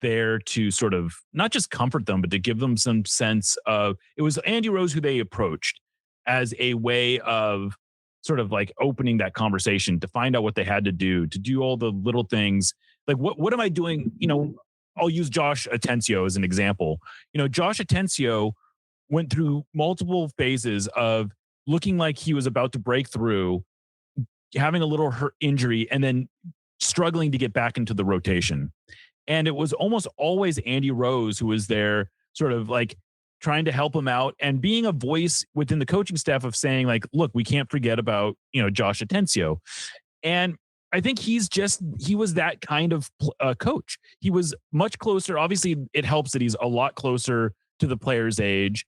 there to sort of not just comfort them, but to give them some sense of, it was Andy Rose who they approached as a way of sort of like opening that conversation to find out what they had to do all the little things. Like, what am I doing? I'll use Josh Atencio as an example. Josh Atencio went through multiple phases of looking like he was about to break through, having a little injury, and then struggling to get back into the rotation. And it was almost always Andy Rose who was there sort of like trying to help him out and being a voice within the coaching staff of saying like, look, we can't forget about, Josh Atencio. And I think he was that kind of coach. He was much closer. Obviously it helps that he's a lot closer to the player's age.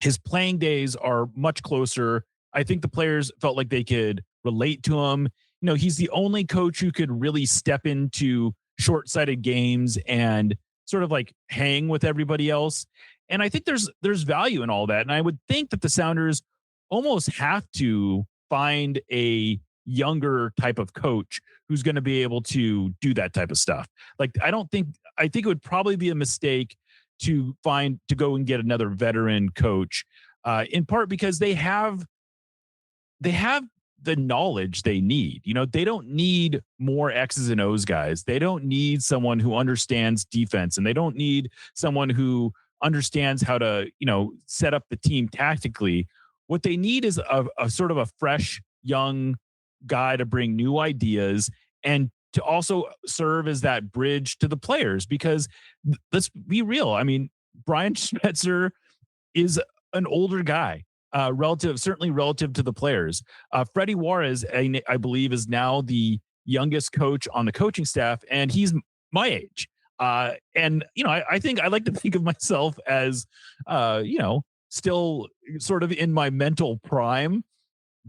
His playing days are much closer. I think the players felt like they could relate to him. He's the only coach who could really step into short-sighted games and sort of like hang with everybody else. And I think there's value in all that. And I would think that the Sounders almost have to find a younger type of coach who's going to be able to do that type of stuff. Like, I think it would probably be a mistake to go and get another veteran coach, in part because they have the knowledge they need. They don't need more X's and O's guys. They don't need someone who understands defense, and they don't need someone who understands how to, set up the team tactically. What they need is a sort of a fresh, young guy to bring new ideas and to also serve as that bridge to the players, because let's be real. I mean, Brian Schmetzer is an older guy. Certainly relative to the players. Freddie Juarez, I believe, is now the youngest coach on the coaching staff, and he's my age. And I think I like to think of myself as, still sort of in my mental prime,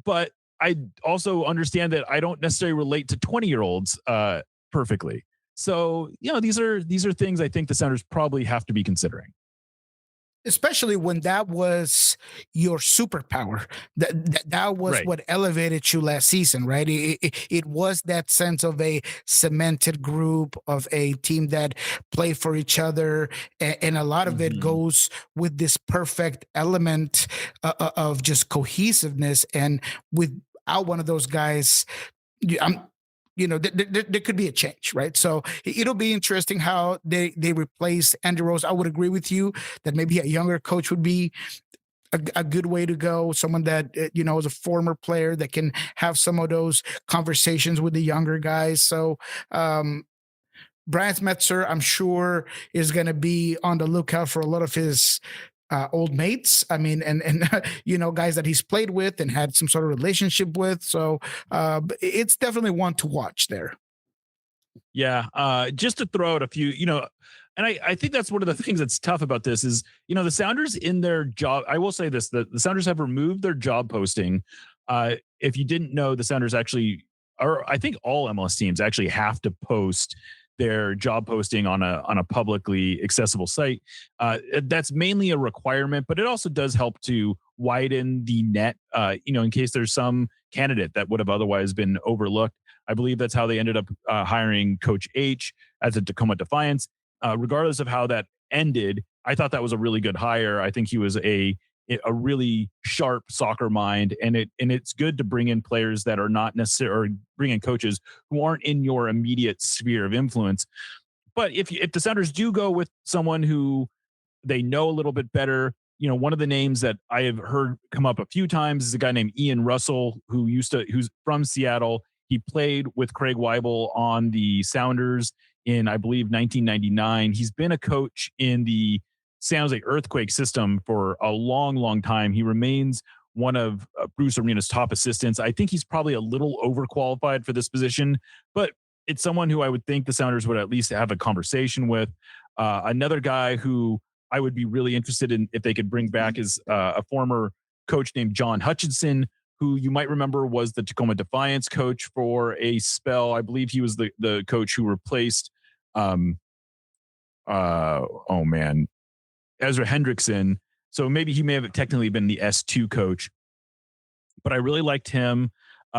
but I also understand that I don't necessarily relate to 20-year-olds perfectly. So, these are things I think the Sounders probably have to be considering. Especially when that was your superpower. That was right. What elevated you last season, right? It was that sense of a cemented group, of a team that played for each other. And a lot of it goes with this perfect element of just cohesiveness. And without one of those guys, there could be a change, right? So it'll be interesting how they replace Andy Rose. I would agree with you that maybe a younger coach would be a good way to go. Someone that, is a former player that can have some of those conversations with the younger guys. So Brian Schmetzer, I'm sure, is going to be on the lookout for a lot of his old mates. I mean, and guys that he's played with and had some sort of relationship with. So it's definitely one to watch there. Yeah. Just to throw out a few, and I think that's one of the things that's tough about this is, the Sounders in their job. I will say this, the Sounders have removed their job posting. If you didn't know, the Sounders actually, or I think all MLS teams actually have to post their job posting on a publicly accessible site. That's mainly a requirement, but it also does help to widen the net, in case there's some candidate that would have otherwise been overlooked. I believe that's how they ended up hiring Coach H at the Tacoma Defiance. Regardless of how that ended, I thought that was a really good hire. I think he was a really sharp soccer mind, and it's good to bring in players that are not necessarily, or bring in coaches who aren't in your immediate sphere of influence. But if the Sounders do go with someone who they know a little bit better, one of the names that I have heard come up a few times is a guy named Ian Russell, who's from Seattle. He played with Craig Weibel on the Sounders in, I believe, 1999. He's been a coach in the San Jose Earthquake system for a long, long time. He remains one of Bruce Arena's top assistants. I think he's probably a little overqualified for this position, but it's someone who I would think the Sounders would at least have a conversation with. Another guy who I would be really interested in if they could bring back is a former coach named John Hutchinson, who you might remember was the Tacoma Defiance coach for a spell. I believe he was the coach who replaced, Ezra Hendrickson. So maybe he may have technically been the S2 coach, but I really liked him.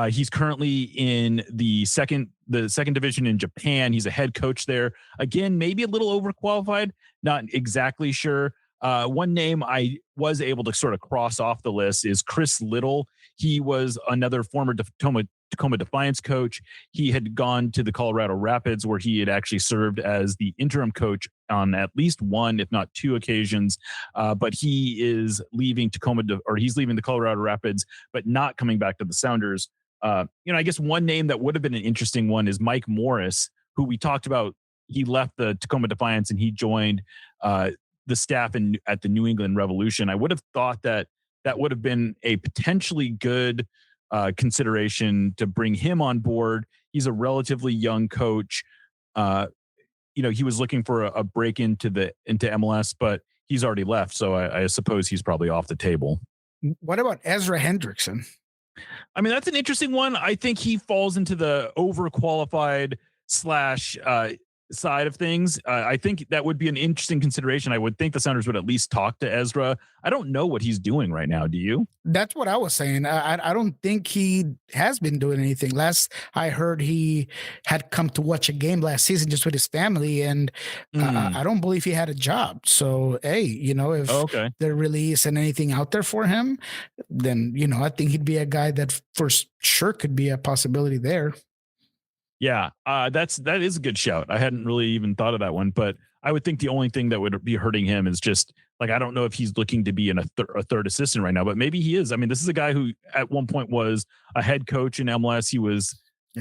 He's currently in the second division in Japan. He's a head coach there. Again, maybe a little overqualified, not exactly sure. One name I was able to sort of cross off the list is Chris Little. He was another former Tacoma Defiance coach. He had gone to the Colorado Rapids, where he had actually served as the interim coach on at least one, if not two occasions. But he is leaving he's leaving the Colorado Rapids, but not coming back to the Sounders. I guess one name that would have been an interesting one is Mike Morris, who we talked about. He left the Tacoma Defiance and he joined the staff at the New England Revolution. I would have thought that would have been a potentially good consideration to bring him on board. He's a relatively young coach. He was looking for a break into MLS, but he's already left. So I suppose he's probably off the table. What about Ezra Hendrickson? I mean, that's an interesting one. I think he falls into the overqualified / side of things. I think that would be an interesting consideration. I would think the Sounders would at least talk to Ezra. I don't know what he's doing right now. Do you? That's what I was saying. I don't think he has been doing anything. Last I heard, he had come to watch a game last season just with his family, and I don't believe he had a job. So, hey, if there really isn't anything out there for him, then, I think he'd be a guy that for sure could be a possibility there. Yeah, that is a good shout. I hadn't really even thought of that one, but I would think the only thing that would be hurting him is just like, I don't know if he's looking to be a third assistant right now, but maybe he is. I mean, this is a guy who at one point was a head coach in MLS.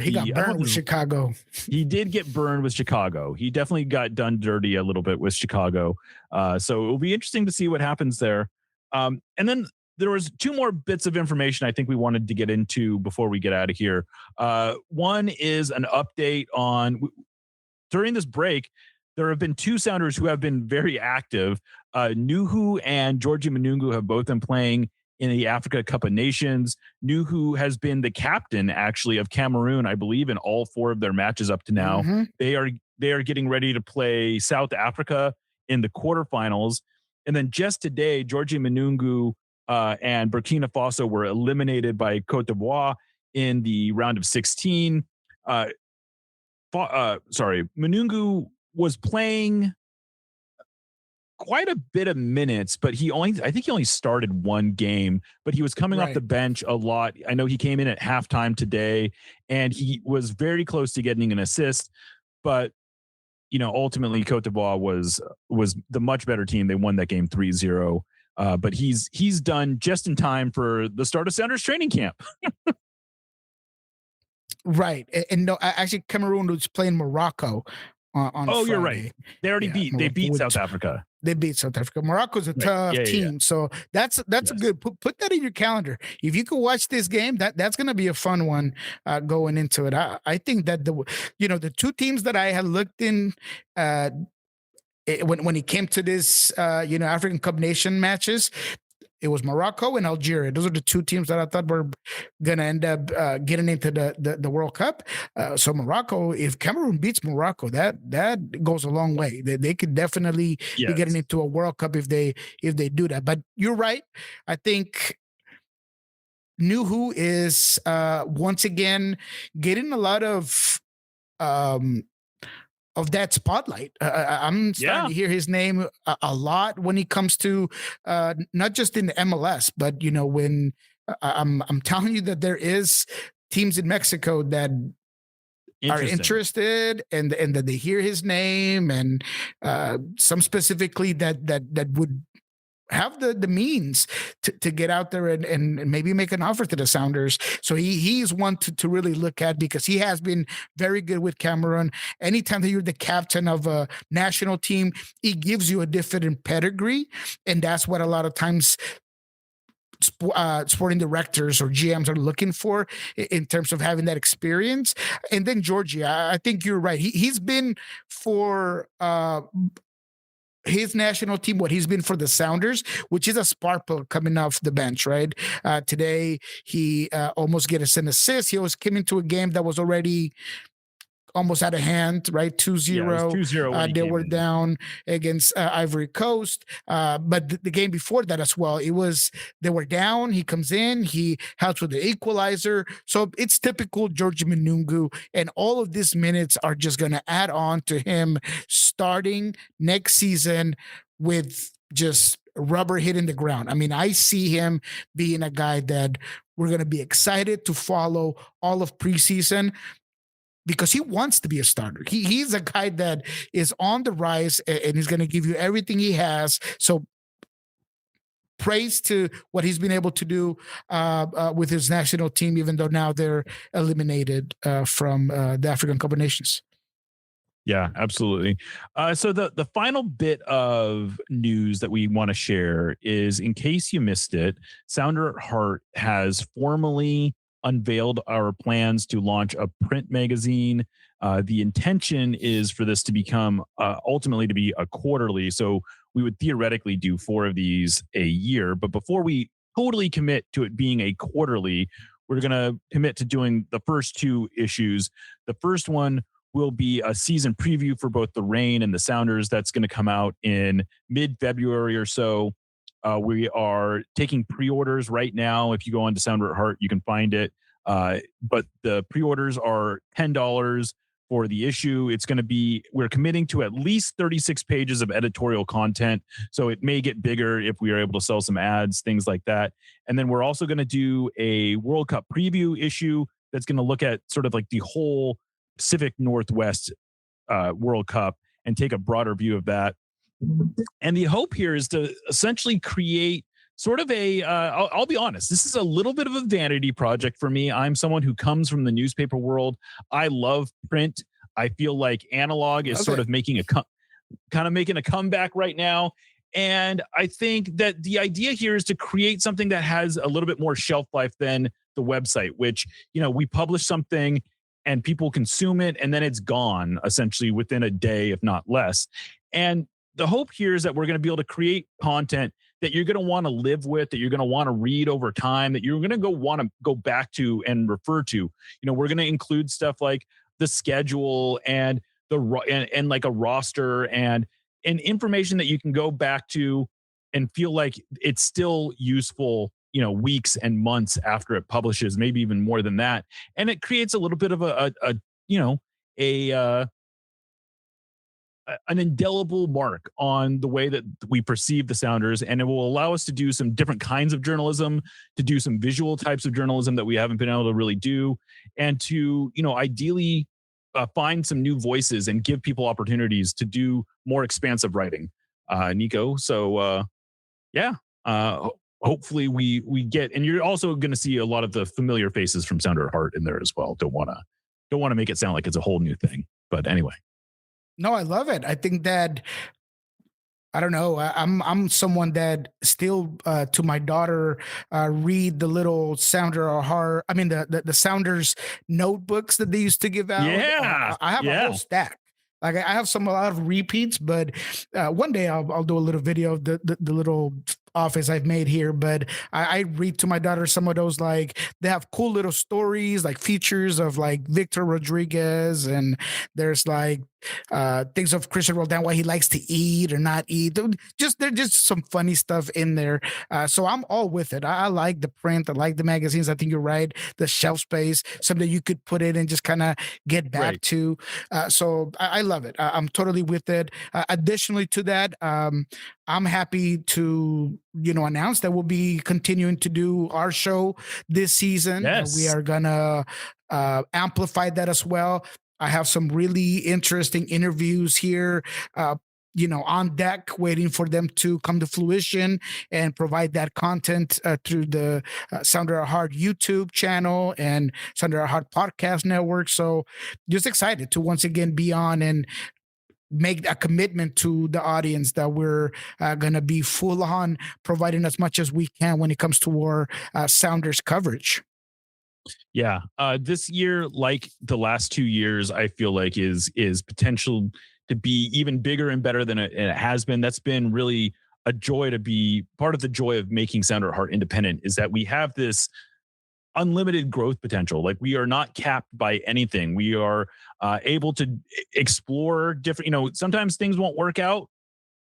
He got burned with Chicago. He did get burned with Chicago. He definitely got done dirty a little bit with Chicago. So it will be interesting to see what happens there. And then there was two more bits of information I think we wanted to get into before we get out of here. One is an update on during this break, there have been two Sounders who have been very active. Nuhu and Georgie Manungu have both been playing in the Africa Cup of Nations. Nuhu has been the captain, actually, of Cameroon, I believe, in all four of their matches up to now. Mm-hmm. They are getting ready to play South Africa in the quarterfinals. And then just today, Georgie Manungu and Burkina Faso were eliminated by Cote d'Ivoire in the round of 16. Manungu was playing quite a bit of minutes, but I think he only started one game, but he was coming off the bench a lot. I know he came in at halftime today, and he was very close to getting an assist, but ultimately Cote d'Ivoire was the much better team. They won that game 3-0. But he's done just in time for the start of Sounders training camp. Right. And no, actually Cameroon was playing Morocco on Friday. You're right. They already beat South Africa. They beat South Africa. Morocco's a tough team. So that's a good, put that in your calendar. If you could watch this game, that's going to be a fun one going into it. I think that the two teams that I had looked in when it came to this, African Cup Nation matches, it was Morocco and Algeria. Those are the two teams that I thought were going to end up getting into the World Cup. So Morocco, if Cameroon beats Morocco, that goes a long way. They could definitely be getting into a World Cup if they do that. But you're right. I think Nuhu is once again getting a lot of that spotlight. I'm starting to hear his name a lot when he comes to not just in the MLS, but when I'm telling you that there is teams in Mexico that are interested and that they hear his name, and some specifically that would have the means to get out there and maybe make an offer to the Sounders. So he's one to really look at, because he has been very good with Cameroon. Anytime that you're the captain of a national team, he gives you a different pedigree. And that's what a lot of times sporting directors or GMs are looking for in terms of having that experience. And then Georgia, I think you're right. He's been for his national team what he's been for the Sounders, which is a spark plug coming off the bench, right? Today, he almost get an assist. He always came into a game that was already almost out of hand, right? 2-0. Yeah, 2-0 they were down against Ivory Coast. But the game before that as well, they were down. He comes in, he helps with the equalizer. So it's typical George Manungu. And all of these minutes are just going to add on to him starting next season with just rubber hitting the ground. I mean, I see him being a guy that we're going to be excited to follow all of preseason, because he wants to be a starter. He's a guy that is on the rise, and he's going to give you everything he has. So praise to what he's been able to do with his national team, even though now they're eliminated from the African Cup of Nations. Yeah, absolutely. So the final bit of news that we want to share is, in case you missed it, Sounder at Heart has formally unveiled our plans to launch a print magazine. The intention is for this to become ultimately to be a quarterly. So we would theoretically do 4 of these a year. But before we totally commit to it being a quarterly, we're going to commit to doing the first 2 issues. The first one will be a season preview for both the Reign and the Sounders. That's going to come out in mid-February or so. We are taking pre-orders right now. If you go on to Sounder at Heart, you can find it. But the pre-orders are $10 for the issue. It's going to be, we're committing to at least 36 pages of editorial content. So it may get bigger if we are able to sell some ads, things like that. And then we're also going to do a World Cup preview issue that's going to look at sort of like the whole Pacific Northwest World Cup and take a broader view of that. And the hope here is to essentially create sort of I'll be honest, this is a little bit of a vanity project for me. I'm someone who comes from the newspaper world. I love print. I feel like analog is sort of making a comeback right now. And I think that the idea here is to create something that has a little bit more shelf life than the website, which, we publish something and people consume it and then it's gone essentially within a day, if not less. And the hope here is that we're going to be able to create content that you're going to want to live with, that you're going to want to read over time, that you're going to want to go back to and refer to. We're going to include stuff like the schedule and and like a roster and information that you can go back to and feel like it's still useful, weeks and months after it publishes, maybe even more than that. And it creates a little bit of an indelible mark on the way that we perceive the Sounders, and it will allow us to do some different kinds of journalism, to do some visual types of journalism that we haven't been able to really do, and to, ideally find some new voices and give people opportunities to do more expansive writing, Niko. So, hopefully we get, and you're also going to see a lot of the familiar faces from Sounder at Heart in there as well. Don't want to make it sound like it's a whole new thing, but anyway. No, I love it. I think that I don't know. I'm someone that still to my daughter read the little Sounder or horror. I mean the Sounders notebooks that they used to give out. Yeah, I have a whole stack. Like I have a lot of repeats, but one day I'll do a little video of the little office I've made here. But I read to my daughter some of those. Like they have cool little stories, like features of like Victor Rodriguez, and there's like things of Christian Roldan, why he likes to eat or not eat. There's just some funny stuff in there. So I'm all with it. I like the print. I like the magazines. I think you're right. The shelf space, something you could put it and just kind of get back to. So I love it. I'm totally with it. Additionally to that, I'm happy to announce that we'll be continuing to do our show this season. Yes. We are gonna amplify that as well. I have some really interesting interviews here, on deck, waiting for them to come to fruition and provide that content through the Sounder at Heart YouTube channel and Sounder at Heart podcast network. So just excited to once again be on and make a commitment to the audience that we're going to be full on providing as much as we can when it comes to our Sounders coverage. Yeah. This year, like the last 2 years, I feel like is potential to be even bigger and better than it has been. That's been really a joy to be part of the joy of making Sounder at Heart independent, is that we have this unlimited growth potential. Like we are not capped by anything. We are able to explore different, sometimes things won't work out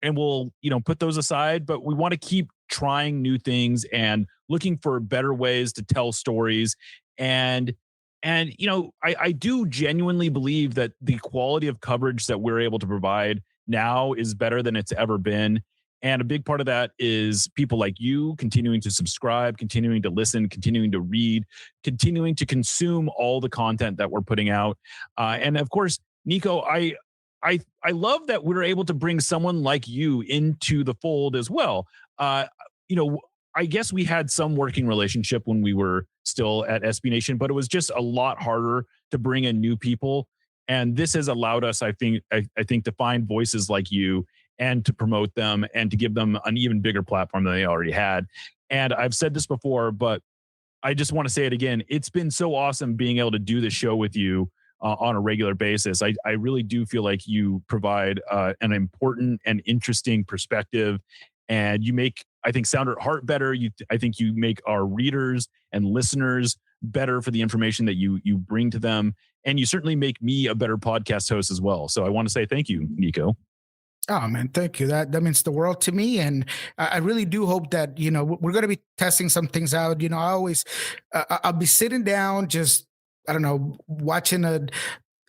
and we'll, put those aside, but we want to keep trying new things and looking for better ways to tell stories. And I do genuinely believe that the quality of coverage that we're able to provide now is better than it's ever been. And a big part of that is people like you continuing to subscribe, continuing to listen, continuing to read, continuing to consume all the content that we're putting out. And of course, Niko, I love that we're able to bring someone like you into the fold as well. I guess we had some working relationship when we were still at SB Nation, but it was just a lot harder to bring in new people. And this has allowed us, I think, to find voices like you and to promote them and to give them an even bigger platform than they already had. And I've said this before, but I just want to say it again. It's been so awesome being able to do this show with you on a regular basis. I really do feel like you provide an important and interesting perspective, and you make, I think, Sounder at Heart better. I think you make our readers and listeners better for the information that you bring to them. And you certainly make me a better podcast host as well. So I want to say thank you, Niko. Oh man, thank you. That means the world to me. And I really do hope that, we're going to be testing some things out. I'll be sitting down, just, I don't know, watching a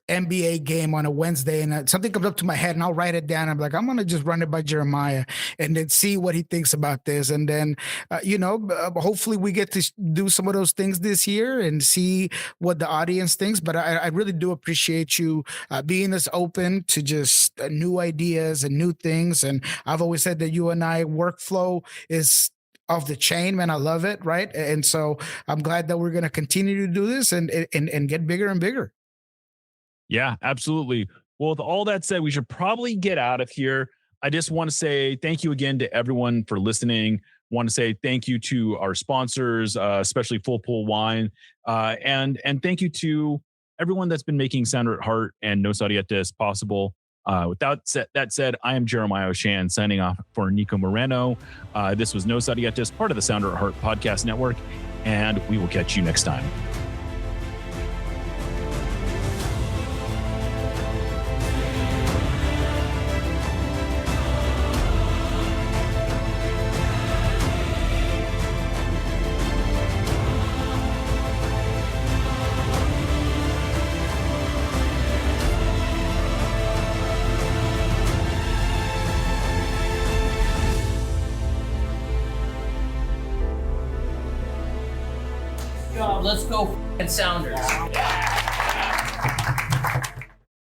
NBA game on a Wednesday, and something comes up to my head and I'll write it down. I'm like, I'm going to just run it by Jeremiah and then see what he thinks about this. And then, hopefully we get to do some of those things this year and see what the audience thinks. But I really do appreciate you being this open to just new ideas and new things. And I've always said that you and I workflow is off the chain, man. I love it. Right. And so I'm glad that we're going to continue to do this and get bigger and bigger. Yeah, absolutely. Well, with all that said, we should probably get out of here. I just want to say thank you again to everyone for listening. Want to say thank you to our sponsors, especially Full Pool Wine, and thank you to everyone that's been making Sounder at Heart and No Sarietes possible. With that said, I am Jeremiah Oshan signing off for Niko Moreno. This was No Sarietes, part of the Sounder at Heart podcast network, and we will catch you next time. Let's go Sounders.